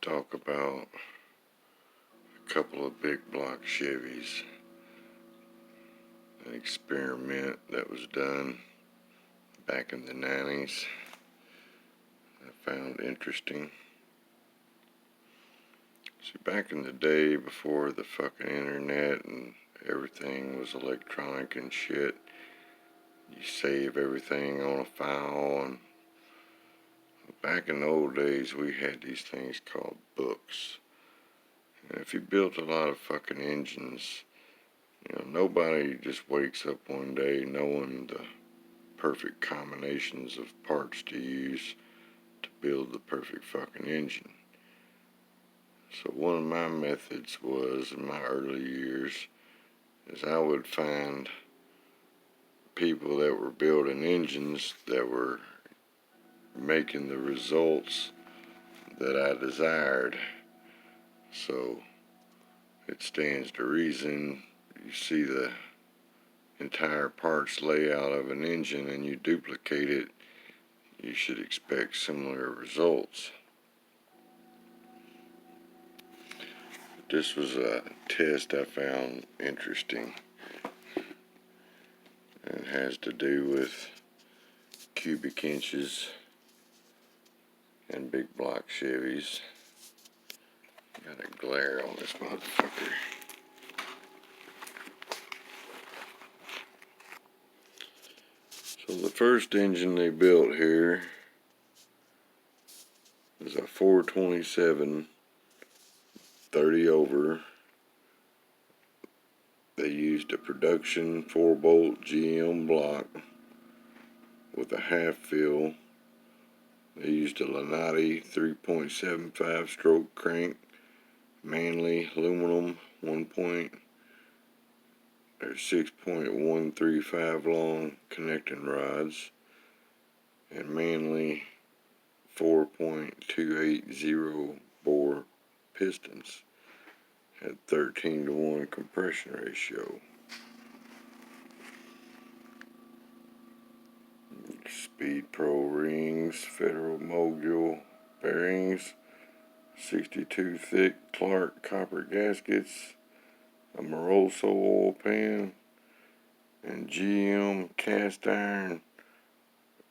talk about a couple of Bigblock Chevys, an experiment that was done back in the 90s I found interesting. See, back in the day before the fucking internet and everything was electronic and shit, you save everything on a file, and back in the old days we had these things called books. And if you built a lot of fucking engines, nobody just wakes up one day knowing the perfect combinations of parts to use to build the perfect fucking engine. So one of my methods was, in my early years, is I would find people that were building engines that were making the results that I desired. So it stands to reason, you see the entire parts layout of an engine and you duplicate it, you should expect similar results. This was a test I found interesting. It has to do with cubic inches and Bigblock Chevys. Got a glare on this motherfucker. So the first engine they built here is a 427 30 over. They used a production 4-bolt GM block with a half fill. They used a Lanati 3.75 stroke crank, Manly aluminum 6.135 long connecting rods, and Manly 4.280 bore pistons. Had 13-to-1 compression ratio. Speed Pro rings, Federal Mogul bearings, 62 thick Clark copper gaskets, a Moroso oil pan, and GM cast iron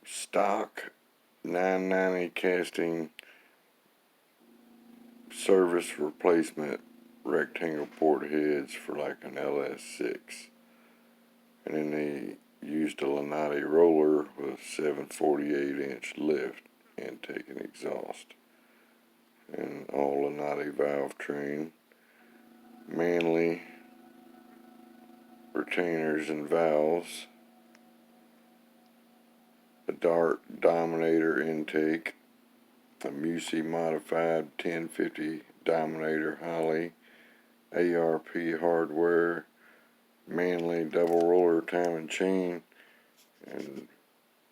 stock 990 casting service replacement rectangle port heads for like an LS6. And then they used a Lanati roller with 7/48-inch lift, intake and exhaust. And all Lanati valve train. Manly retainers and valves. A Dart Dominator intake. A Musi modified 1050 Dominator Holly. ARP hardware, Manly double roller timing chain, and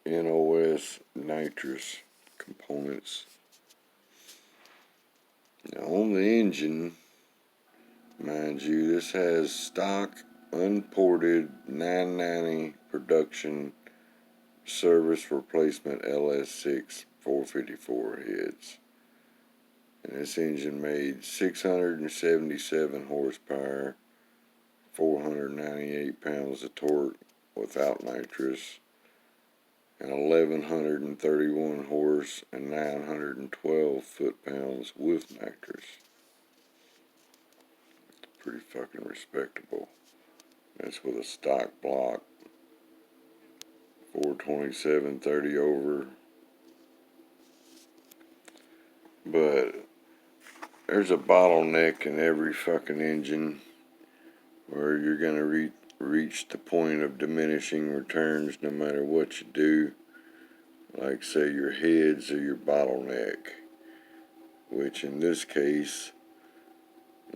NOS Nitrous components. Now on the engine, mind you, this has stock unported 990 production service replacement LS6 454 heads. And this engine made 677 horsepower, 498 pounds of torque without nitrous, and 1,131 horse and 912 foot-pounds with nitrous. Pretty fucking respectable. That's with a stock block, 427 30 over. But there's a bottleneck in every fucking engine where you're going to reach the point of diminishing returns no matter what you do. Like, say, your heads are your bottleneck, which in this case,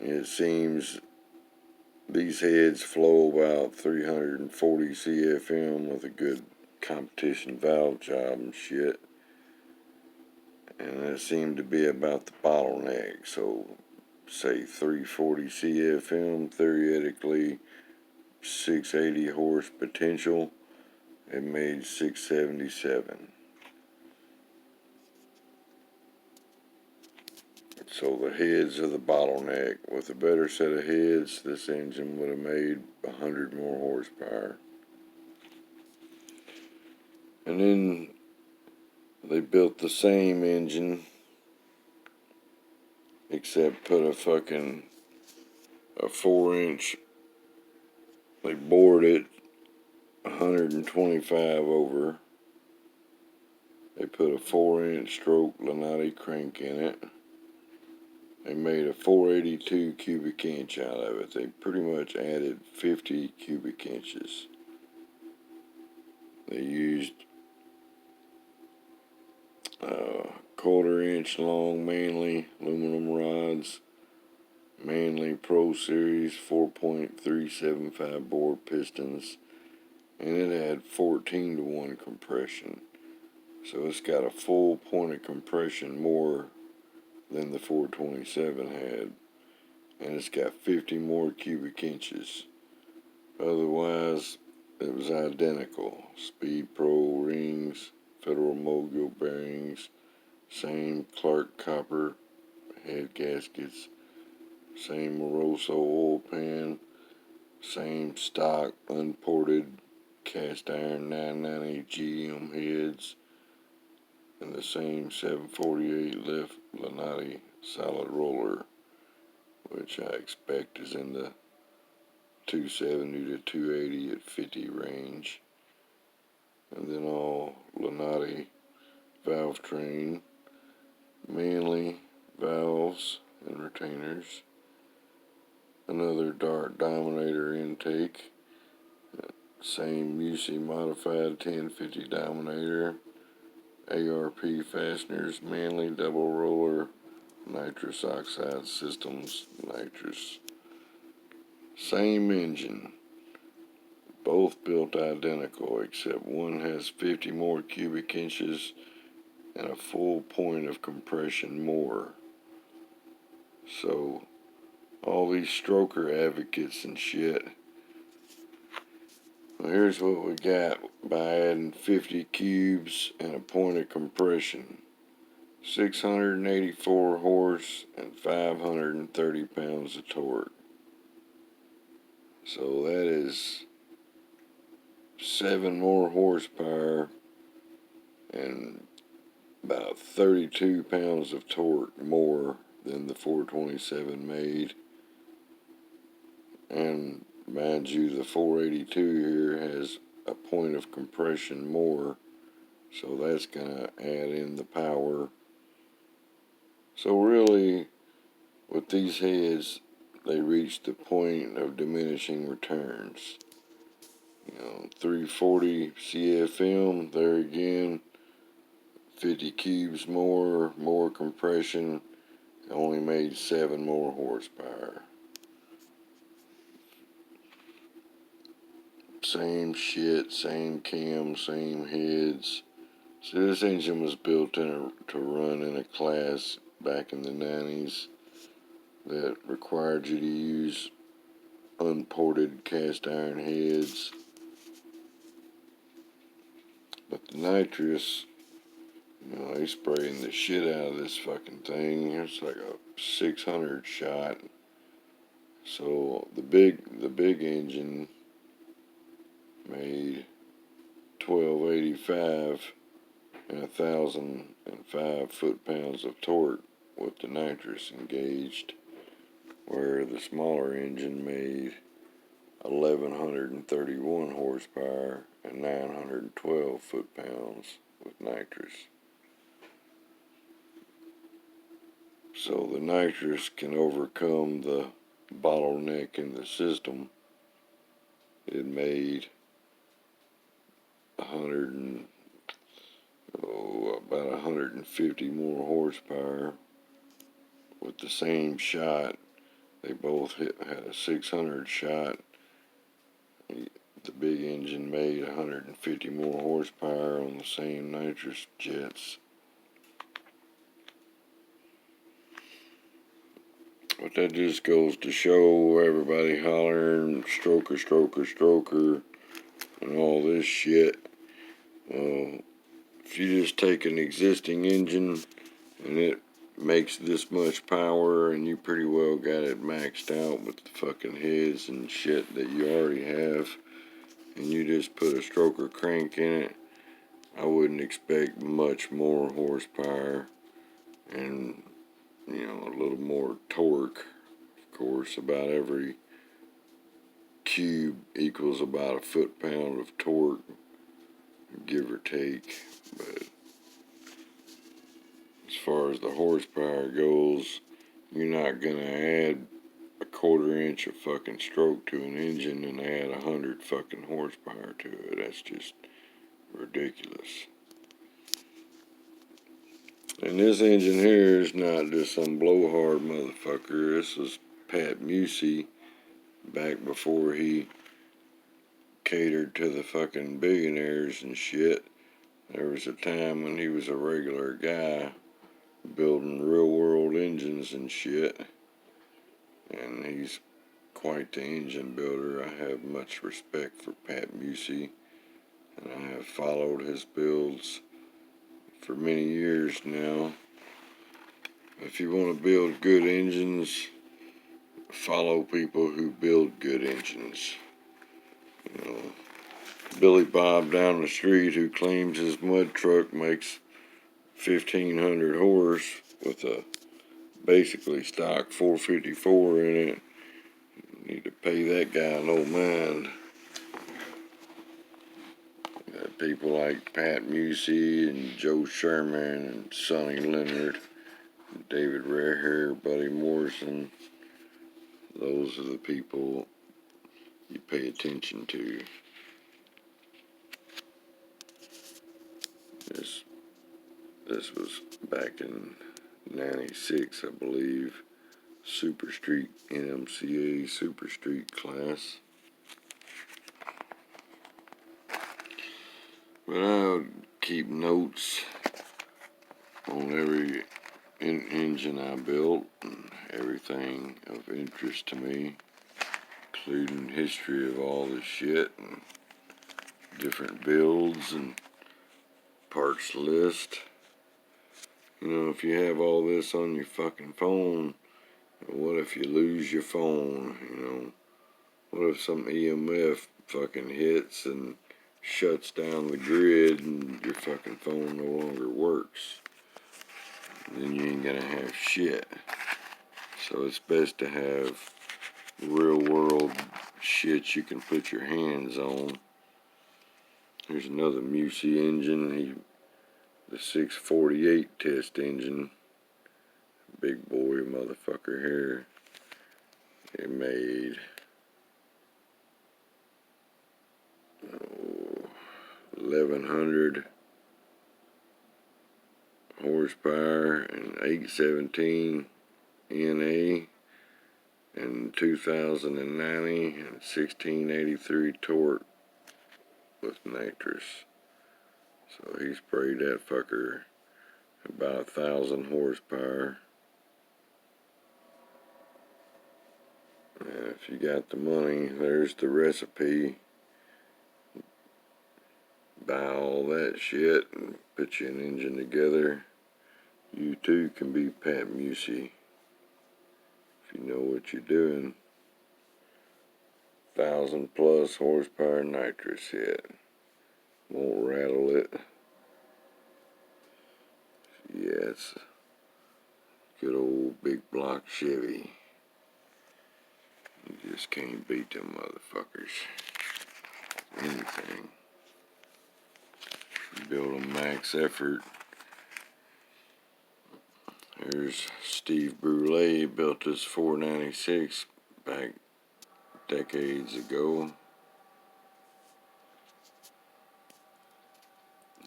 it seems these heads flow about 340 CFM with a good competition valve job and shit. And that seemed to be about the bottleneck. So, say 340 CFM, theoretically 680 horse potential, it made 677. So the heads are the bottleneck. With a better set of heads, this engine would have made 100 more horsepower. And then they built the same engine, except put a 4-inch, they bored it 125 over. They put a 4-inch stroke Lanati crank in it. They made a 482 cubic inch out of it. They pretty much added 50 cubic inches. They used 1/4-inch long Manly aluminum rods, Manly Pro Series 4.375 bore pistons, and it had 14-to-1 compression. So it's got a full point of compression more than the 427 had, and it's got 50 more cubic inches. Otherwise, it was identical. Speed Pro rings, Federal Mogul bearings, same Clark copper head gaskets, same Moroso oil pan, same stock unported cast iron 990 GM heads, and the same 748 lift Lanati solid roller, which I expect is in the 270 to 280 at 50 range. And then all Lanati valve train, Manly valves and retainers, another Dart Dominator intake, same UC modified 1050 Dominator, ARP fasteners, Manly double roller, nitrous oxide systems, nitrous. Same engine, both built identical, except one has 50 more cubic inches and a full point of compression more. So all these stroker advocates and shit, well, here's what we got by adding 50 cubes and a point of compression. 684 horse and 530 pounds of torque. So that is 7 more horsepower and about 32 pounds of torque more than the 427 made. And mind you, the 482 here has a point of compression more, so that's gonna add in the power. So really, with these heads, they reach the point of diminishing returns. 340 CFM, there again, 50 cubes more compression, only made 7 more horsepower. Same shit, same cam, same heads. So this engine was built to run in a class back in the 90s that required you to use unported cast iron heads. But the nitrous, they spraying the shit out of this fucking thing. It's like a 600 shot. So the big engine made 1285 and 1,005 foot-pounds of torque with the nitrous engaged, where the smaller engine made 1,131 horsepower and 912 foot-pounds with nitrous. So the nitrous can overcome the bottleneck in the system. It made about 150 more horsepower with the same shot. They both had a 600 shot. The big engine made 150 more horsepower on the same nitrous jets. But that just goes to show everybody hollering stroker, stroker, stroker, and all this shit. If you just take an existing engine and it makes this much power and you pretty well got it maxed out with the fucking heads and shit that you already have, and you just put a stroker crank in it, I wouldn't expect much more horsepower and, you know, a little more torque. Of course, about every cube equals about a foot-pound of torque, give or take. But as far as the horsepower goes, you're not gonna add a 1/4 inch of fucking stroke to an engine and add 100 fucking horsepower to it. That's just ridiculous. And this engine here is not just some blowhard motherfucker. This was Pat Musey back before he catered to the fucking billionaires and shit. There was a time when he was a regular guy building real world engines and shit. And he's quite the engine builder. I have much respect for Pat Musey, and I have followed his builds for many years now. If you want to build good engines, follow people who build good engines. You know, Billy Bob down the street who claims his mud truck makes 1,500 horse with a basically stock 454 in it. You need to pay that guy no mind. People like Pat Musey and Joe Sherman and Sonny Leonard, David Reher, Buddy Morrison, those are the people you pay attention to. This was back in 96, I believe, Super Street, NMCA Super Street class. But I would keep notes on every engine I built and everything of interest to me, including history of all this shit and different builds and parts list. You know, if you have all this on your fucking phone, what if you lose your phone? You know, what if some EMF fucking hits and shuts down the grid and your fucking phone no longer works? Then you ain't gonna have shit. So it's best to have real world shit you can put your hands on. Here's another Musey engine, the 648 test engine. Big boy motherfucker here. It made 1,100 horsepower and 817 NA and 2,090 and 1683 torque with nitrous. So he sprayed that fucker about 1,000 horsepower. And if you got the money, there's the recipe. Buy all that shit and put you an engine together. You too can be Pat Musey if you know what you're doing. 1,000+ horsepower nitrous hit. Won't rattle it. Yeah, it's good old Bigblock Chevy. You just can't beat them motherfuckers. Anything. Build a max effort. Here's Steve Brule, built this 496 back decades ago.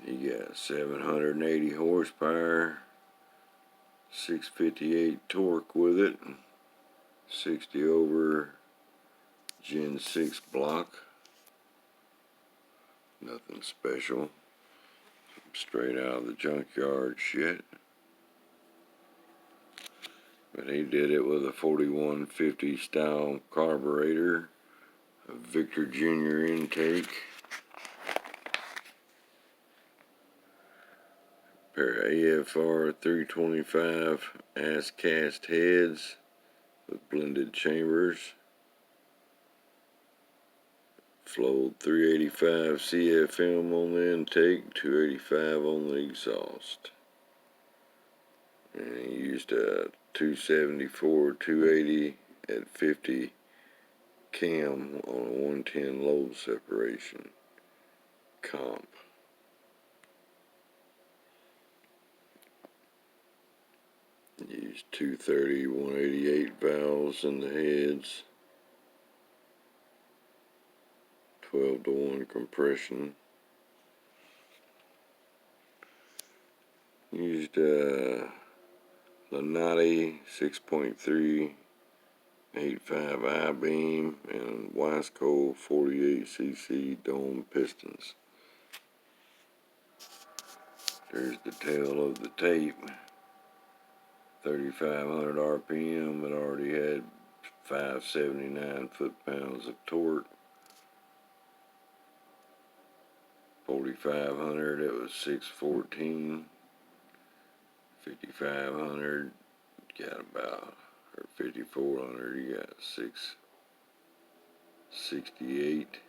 He got 780 horsepower, 658 torque with it, 60 over Gen 6 block. Nothing special. Straight out of the junkyard shit. But he did it with a 4150 style carburetor, a Victor Jr. intake, Pair of AFR 325 ass cast heads with blended chambers. Flowed 385 CFM on the intake, 285 on the exhaust. And he used a 274 280 at 50 cam on a 110 load separation comp. Used 230 188 valves in the heads, 12-to-1 compression. Used Lanati 6.3 85 I-beam and Wasco 48cc dome pistons. There's the tail of the tape. 3,500 RPM. It already had 579 foot-pounds of torque. 4,500, it was 614. 5,500, got about, or 5,400, you got 668.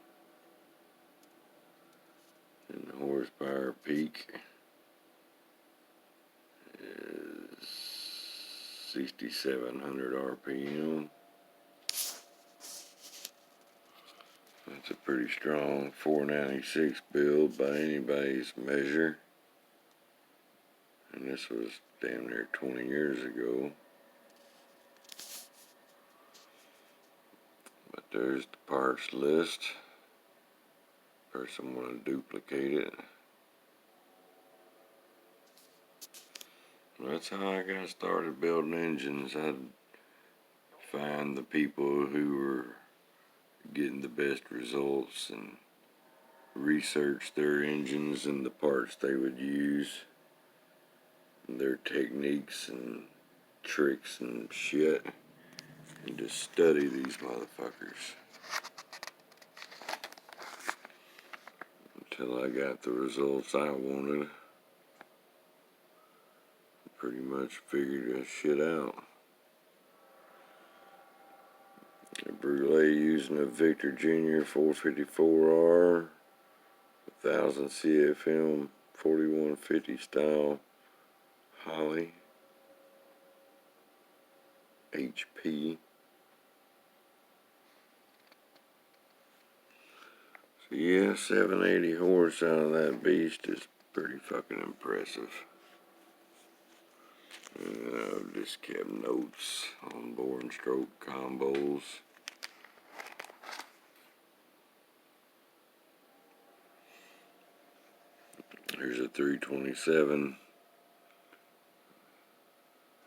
And the horsepower peak is 6,700 RPM. That's a pretty strong 496 build by anybody's measure. And this was damn near 20 years ago. But there's the parts list. Person want to duplicate it. That's how I got started building engines. I'd find the people who were getting the best results and research their engines and the parts they would use, and their techniques and tricks and shit, and just study these motherfuckers until I got the results I wanted. Pretty much figured that shit out. A Brule using a Victor Jr. 454R, 1000 CFM, 4150 style Holly HP. So yeah, 780 horse out of that beast is pretty fucking impressive. And I've just kept notes on bore and stroke combos. Here's a 327.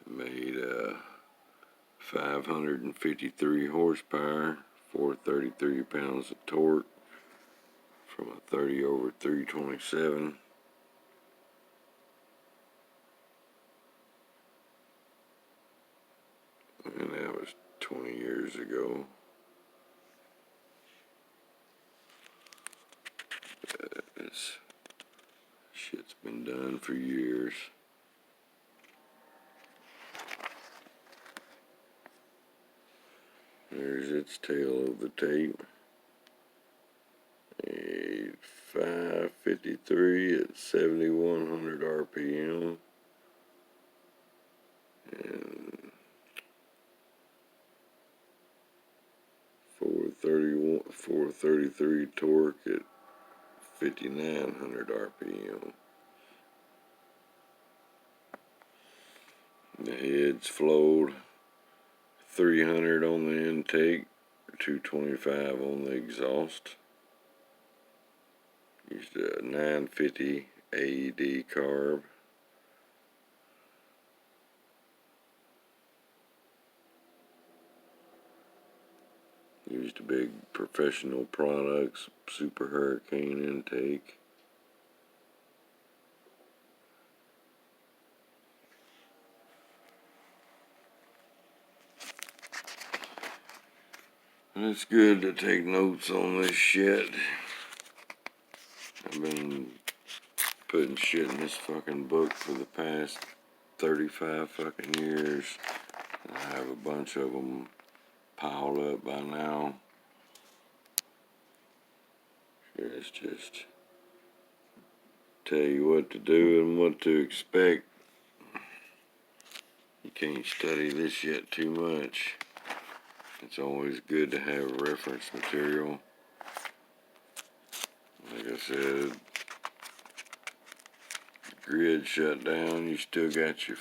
Made 553 horsepower, 433 pounds of torque from a 30 over 327. And that was 20 years ago. This shit's been done for years. There's its tail of the tape. A 553 at 7,100 RPM. And 433 torque at 5,900 RPM. The heads flowed 300 on the intake, 225 on the exhaust. Used a 950 AED carb. Used a big Professional Products Super Hurricane intake. And it's good to take notes on this shit. I've been putting putting shit in this fucking book for the past 35 fucking years. I have a bunch of them piled up by now. It's just tell you what to do and what to expect. You can't study this yet too much. It's always good to have reference material. Like I said, grid shut down, you still got your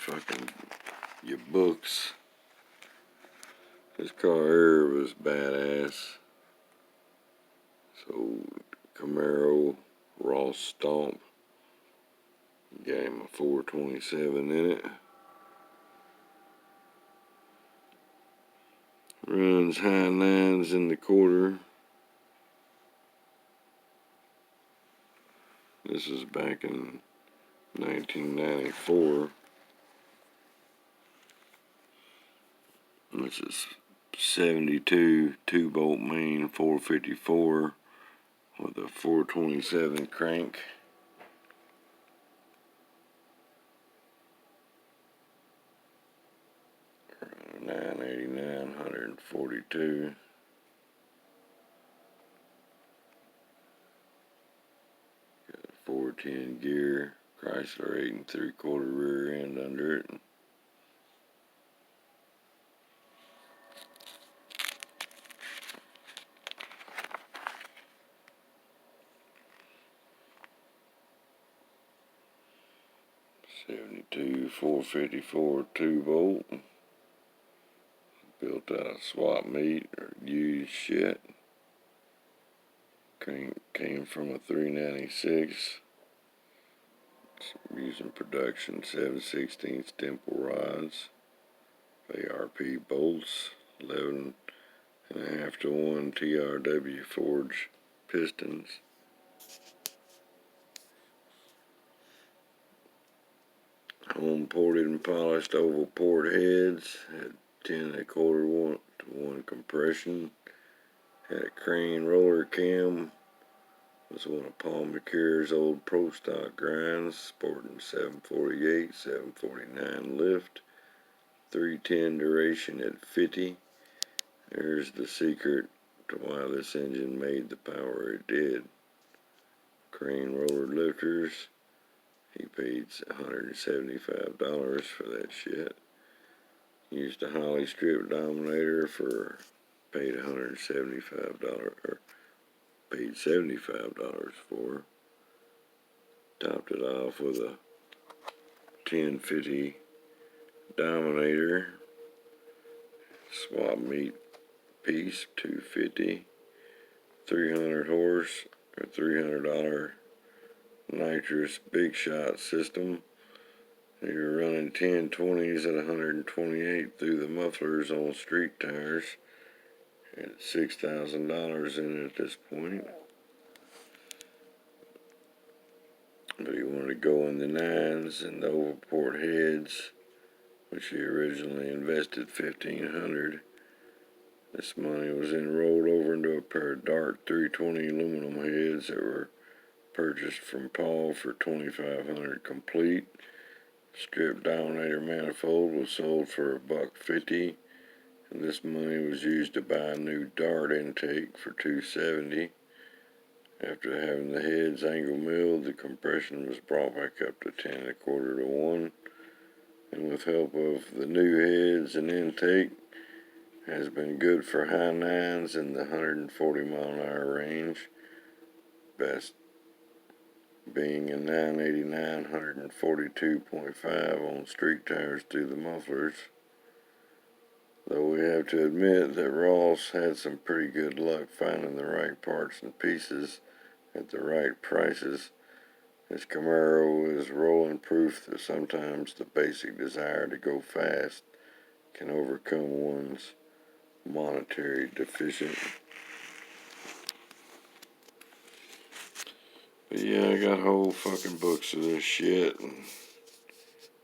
books. This car here was badass. So Camaro Raw Stomp, got him a 427 in it. Runs high nines in the quarter. This is back in 1994. This is 72 2-bolt main 454 with a 427 crank. $989, 142. Got a 410 gear, Chrysler 8 3/4 rear end under it. '72 454 2-bolt. Built out of swap meat or used shit. Came from a 396. Using production 7/16 dimple rods. ARP bolts. 11.5 to 1 TRW forge pistons. Home ported and polished oval port heads. Had 10 1/4 to 1 compression. Had a crane roller cam. Was one of Paul McCure's old pro stock grinds, sporting 748, 749 lift, 310 duration at 50. There's the secret to why this engine made the power it did. Crane roller lifters. He paid $175 for that shit. Used a Holly strip dominator paid $175 or paid $75 for. Topped it off with a 1050 dominator. Swap meat piece, $250. 300 horse or $300 Nitrous big shot system. You're running 1020s at 128 through the mufflers on street tires. Had $6,000 in it at this point. But he wanted to go in the 9s and the overport heads, which he originally invested $1,500. This money was then rolled over into a pair of dark 320 aluminum heads that were purchased from Paul for $2,500 complete. Strip dominator manifold was sold for $150, and this money was used to buy a new dart intake for $270. After having the heads angle milled, the compression was brought back up to 10 1/4 to 1, and with help of the new heads and intake, has been good for high 9s in the 140 mile/hour range. Best being a 989 142.5 on street tires through the mufflers. Though we have to admit that Ross had some pretty good luck finding the right parts and pieces at the right prices. His Camaro is rolling proof that sometimes the basic desire to go fast can overcome one's monetary deficient. But yeah, I got whole fucking books of this shit, and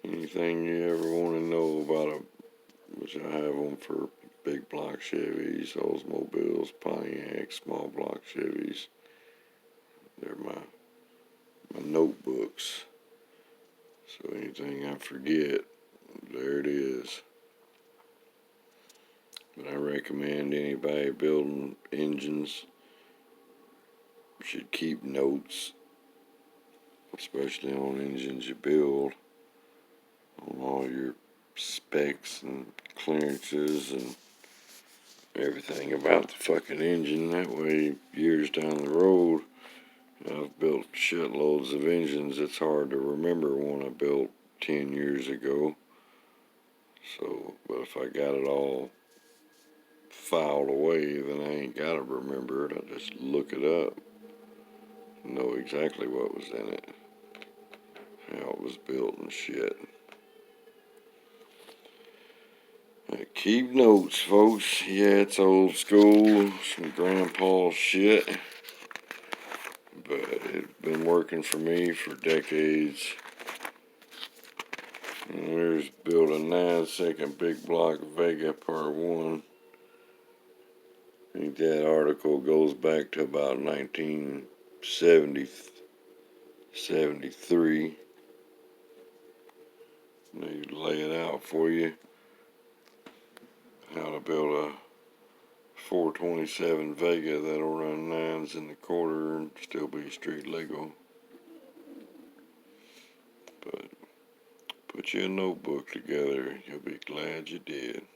anything you ever want to know about which I have them for Bigblock Chevys, Oldsmobiles, Pontiac, small block Chevys. They're my my notebooks. So anything I forget, there it is. But I recommend anybody building engines should keep notes, especially on engines you build, on all your specs and clearances and everything about the fucking engine. That way, years down the road, I've built shitloads of engines. It's hard to remember one I built 10 years ago. So, but if I got it all filed away, then I ain't gotta remember it. I just look it up, know exactly what was in it, how it was built and shit. Keep notes, folks. Yeah, it's old school, some grandpa shit, but it's been working for me for decades. And there's built a 9-second Bigblock Vega Part 1. I think that article goes back to about 1973. They lay it out for you, how to build a 427 Vega that'll run 9s in the quarter and still be street legal. But put you a notebook together, you'll be glad you did.